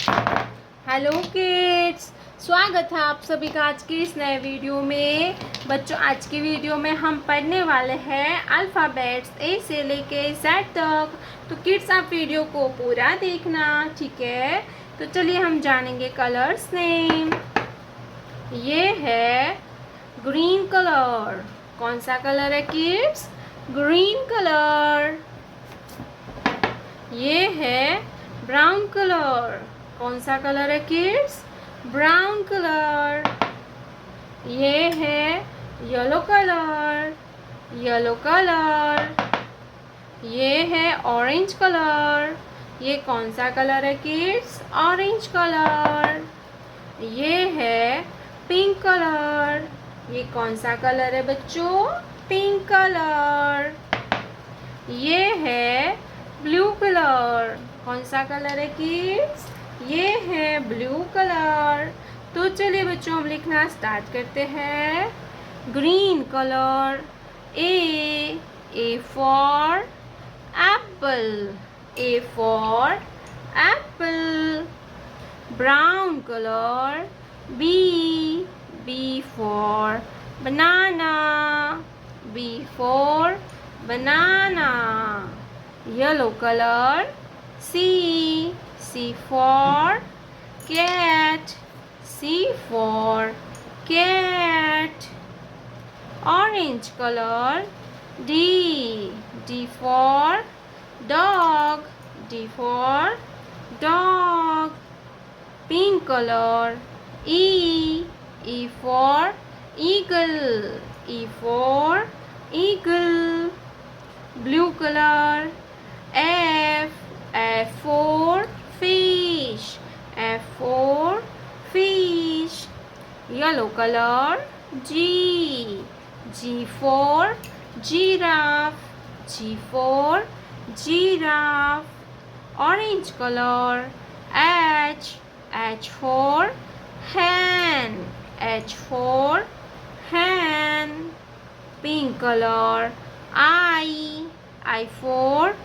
Hello kids, स्वागत है आप सभी का आज के इस नए वीडियो में। बच्चों, आज की वीडियो में हम पढ़ने वाले हैं अल्फ़ाबेट्स ए से लेके जेड तक। तो किड्स, आप वीडियो को पूरा देखना, ठीक है। तो चलिए हम जानेंगे कलर्स नेम। ये है ग्रीन कलर। कौन सा कलर है किड्स? Green colour. ये है ब्राउन कलर। कौन सा कलर है किड्स? Brown colour. ये है येलो कलर। Yellow colour. ये है ऑरेंज कलर। ये कौन सा कलर है किड्स? Orange colour. ये है पिंक कलर। ये कौन सा कलर है बच्चों? Pink colour. ये है ब्लू कलर। कौन सा कलर है किड्स? ये है ब्लू कलर। तो चलिए बच्चों, हम लिखना स्टार्ट करते हैं। Green colour. A for apple. A for apple. Brown colour. B for banana. B for banana. Yellow color. C for cat. C for cat. Orange color. D for dog. D for dog. Pink color. E for eagle. E for eagle. Blue color. F for fish. F for fish. Yellow color. G for giraffe. G for giraffe. Orange color. H for hen. H for hen. Pink color. I for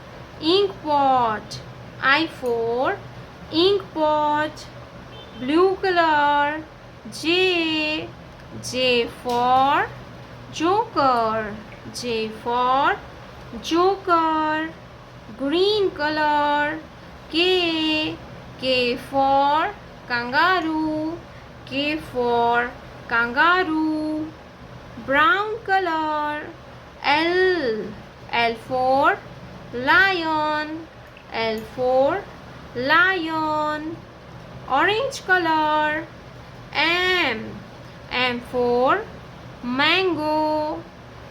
ink pot. I for ink pot. Blue color. J for joker. J for joker. Green color. K for kangaroo. K for kangaroo. Brown color. L for lion. L for lion. Orange color. M for mango.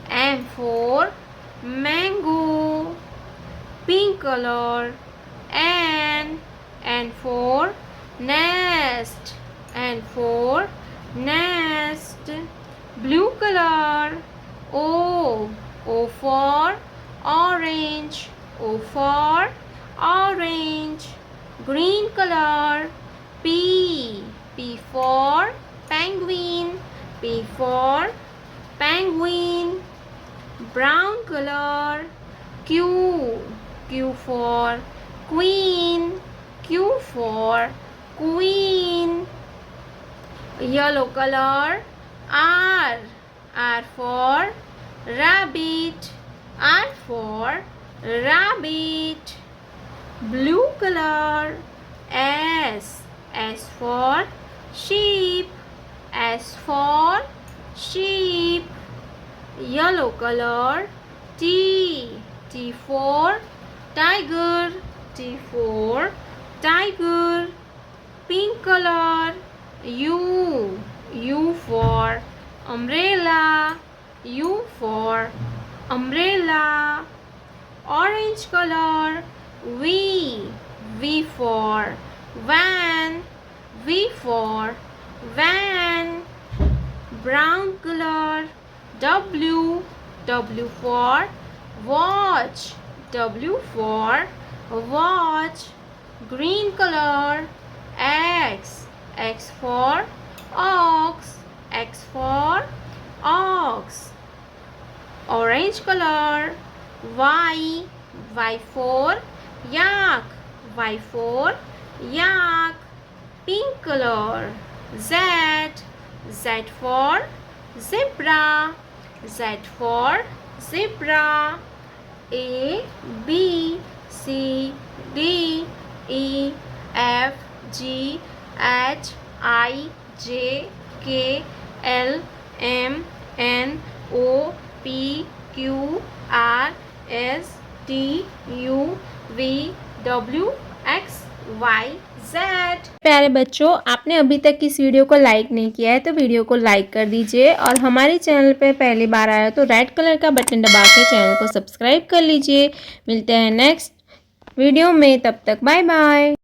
M for mango. Pink color. N for nest. N for nest. Blue color. O for orange. O for orange. Green color. P for penguin. P for penguin. Brown color. Q for queen. Q for queen. Yellow color. R for rabbit. R for rabbit. Blue color. S for sheep. S for sheep. Yellow color. T for tiger. T for tiger. Pink color. U for umbrella. U for umbrella. Orange color. V for van. V for van. Brown color. W for watch. W for watch. Green color. X for ox. X for ox. Orange color. Y for yak. Y for yak. pink color. Z. Z for zebra. Z for zebra. A, B, C, D, E, F, G, H, I, J, K, L, M, N, O, P, Q, R, S, T, U, V, W, X, Y, Z। प्यारे बच्चों, आपने अभी तक इस video को like नहीं किया है तो वीडियो को लाइक कर दीजिए और हमारे चैनल पे पहली बार आया तो रेड कलर का बटन दबा के चैनल को सब्सक्राइब कर लीजिए। मिलते हैं नेक्स्ट वीडियो में, तब तक बाय बाय।